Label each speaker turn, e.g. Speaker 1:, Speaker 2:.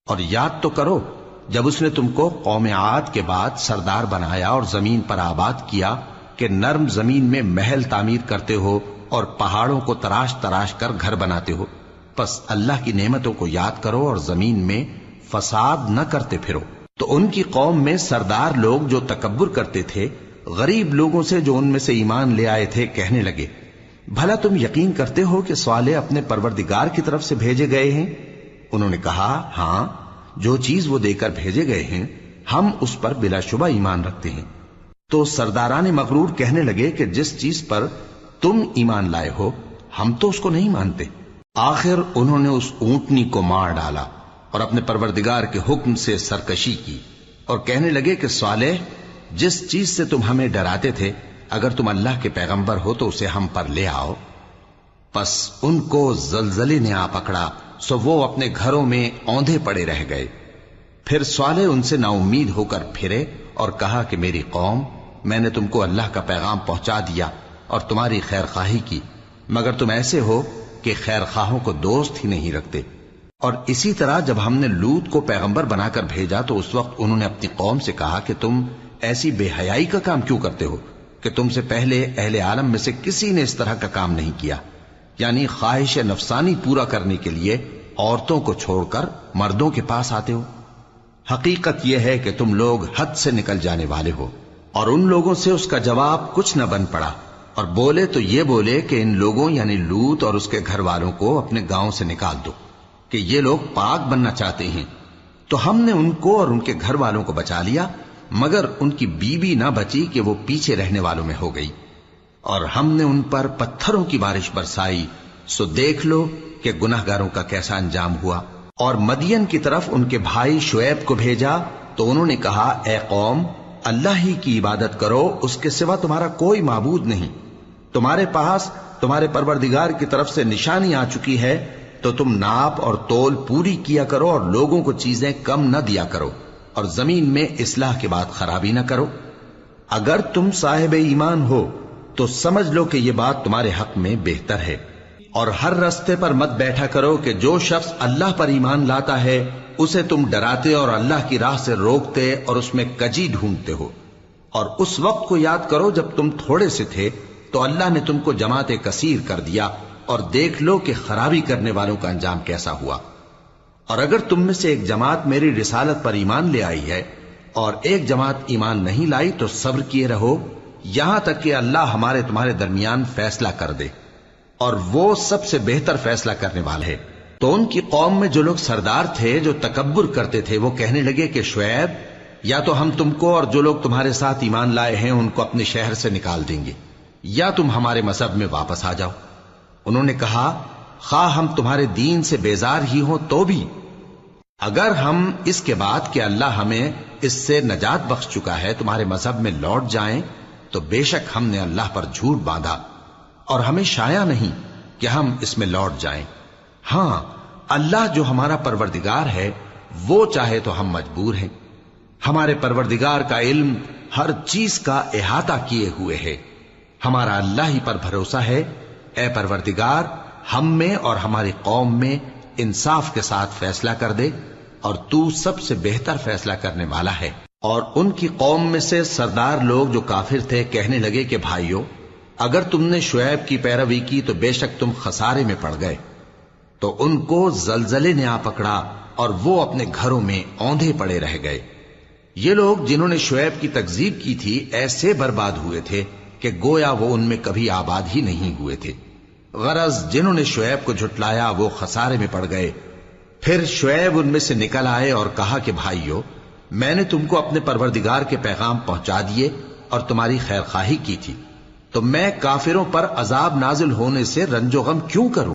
Speaker 1: اور یاد تو کرو جب اس نے تم کو قوم عاد کے بعد سردار بنایا اور زمین پر آباد کیا کہ نرم زمین میں محل تعمیر کرتے ہو اور پہاڑوں کو تراش تراش کر گھر بناتے ہو. پس اللہ کی نعمتوں کو یاد کرو اور زمین میں فساد نہ کرتے پھرو. تو ان کی قوم میں سردار لوگ جو تکبر کرتے تھے غریب لوگوں سے جو ان میں سے ایمان لے آئے تھے کہنے لگے، بھلا تم یقین کرتے ہو کہ صالح اپنے پروردگار کی طرف سے بھیجے گئے ہیں؟ انہوں نے کہا، ہاں، جو چیز وہ دے کر بھیجے گئے ہیں ہم اس پر بلا شبہ ایمان رکھتے ہیں. تو سرداران مغرور کہنے لگے کہ جس چیز پر تم ایمان لائے ہو ہم تو اس کو نہیں مانتے. آخر انہوں نے اس اونٹنی کو مار ڈالا اور اپنے پروردگار کے حکم سے سرکشی کی اور کہنے لگے کہ صالح، جس چیز سے تم ہمیں ڈراتے تھے اگر تم اللہ کے پیغمبر ہو تو اسے ہم پر لے آؤ. پس ان کو زلزلے نے آ پکڑا، سو وہ اپنے گھروں میں اوندھے پڑے رہ گئے. پھر صالح ان سے نا امید ہو کر پھرے اور کہا کہ میری قوم، میں نے تم کو اللہ کا پیغام پہنچا دیا اور تمہاری خیر خواہی کی، مگر تم ایسے ہو کہ خیر خواہوں کو دوست ہی نہیں رکھتے. اور اسی طرح جب ہم نے لوط کو پیغمبر بنا کر بھیجا تو اس وقت انہوں نے اپنی قوم سے کہا کہ تم ایسی بے حیائی کا کام کیوں کرتے ہو کہ تم سے پہلے اہل عالم میں سے کسی نے اس طرح کا کام نہیں کیا، یعنی خواہش نفسانی پورا کرنے کے لیے عورتوں کو چھوڑ کر مردوں کے پاس آتے ہو. حقیقت یہ ہے کہ تم لوگ حد سے نکل جانے والے ہو. اور ان لوگوں سے اس کا جواب کچھ نہ بن پڑا اور بولے تو یہ بولے کہ ان لوگوں یعنی لوط اور اس کے گھر والوں کو اپنے گاؤں سے نکال دو کہ یہ لوگ پاک بننا چاہتے ہیں. تو ہم نے ان کو اور ان کے گھر والوں کو بچا لیا، مگر ان کی بیوی نہ بچی کہ وہ پیچھے رہنے والوں میں ہو گئی. اور ہم نے ان پر پتھروں کی بارش برسائی، سو دیکھ لو کہ گناہگاروں کا کیسا انجام ہوا. اور مدین کی طرف ان کے بھائی شعیب کو بھیجا تو انہوں نے کہا، اے قوم، اللہ ہی کی عبادت کرو، اس کے سوا تمہارا کوئی معبود نہیں. تمہارے پاس تمہارے پروردگار کی طرف سے نشانی آ چکی ہے، تو تم ناپ اور تول پوری کیا کرو اور لوگوں کو چیزیں کم نہ دیا کرو اور زمین میں اصلاح کے بعد خرابی نہ کرو. اگر تم صاحب ایمان ہو تو سمجھ لو کہ یہ بات تمہارے حق میں بہتر ہے. اور ہر رستے پر مت بیٹھا کرو کہ جو شخص اللہ پر ایمان لاتا ہے اسے تم ڈراتے اور اللہ کی راہ سے روکتے اور اس میں کجی ڈھونڈتے ہو. اور اس وقت کو یاد کرو جب تم تھوڑے سے تھے تو اللہ نے تم کو جماعت کثیر کر دیا، اور دیکھ لو کہ خرابی کرنے والوں کا انجام کیسا ہوا. اور اگر تم میں سے ایک جماعت میری رسالت پر ایمان لے آئی ہے اور ایک جماعت ایمان نہیں لائی تو صبر کیے رہو یہاں تک کہ اللہ ہمارے تمہارے درمیان فیصلہ کر دے، اور وہ سب سے بہتر فیصلہ کرنے والا ہے. تو ان کی قوم میں جو لوگ سردار تھے جو تکبر کرتے تھے وہ کہنے لگے کہ شعیب، یا تو ہم تم کو اور جو لوگ تمہارے ساتھ ایمان لائے ہیں ان کو اپنے شہر سے نکال دیں گے، یا تم ہمارے مذہب میں واپس آ جاؤ. انہوں نے کہا، خواہ ہم تمہارے دین سے بیزار ہی ہوں تو بھی، اگر ہم اس کے بعد کہ اللہ ہمیں اس سے نجات بخش چکا ہے تمہارے مذہب میں لوٹ جائیں تو بے شک ہم نے اللہ پر جھوٹ باندھا اور ہمیں شایع نہیں کہ ہم اس میں لوٹ جائیں. ہاں، اللہ جو ہمارا پروردگار ہے وہ چاہے تو ہم مجبور ہیں. ہمارے پروردگار کا علم ہر چیز کا احاطہ کیے ہوئے ہے. ہمارا اللہ ہی پر بھروسہ ہے. اے پروردگار، ہم میں اور ہماری قوم میں انصاف کے ساتھ فیصلہ کر دے، اور تو سب سے بہتر فیصلہ کرنے والا ہے. اور ان کی قوم میں سے سردار لوگ جو کافر تھے کہنے لگے کہ بھائیو، اگر تم نے شعیب کی پیروی کی تو بے شک تم خسارے میں پڑ گئے. تو ان کو زلزلے نے آ پکڑا اور وہ اپنے گھروں میں اوندھے پڑے رہ گئے. یہ لوگ جنہوں نے شعیب کی تکذیب کی تھی ایسے برباد ہوئے تھے کہ گویا وہ ان میں کبھی آباد ہی نہیں ہوئے تھے. غرض جنہوں نے شعیب کو جھٹلایا وہ خسارے میں پڑ گئے. پھر شعیب ان میں سے نکل آئے اور کہا کہ بھائیو، میں نے تم کو اپنے پروردگار کے پیغام پہنچا دیے اور تمہاری خیر خواہی کی تھی، تو میں کافروں پر عذاب نازل ہونے سے رنج و غم کیوں کروں؟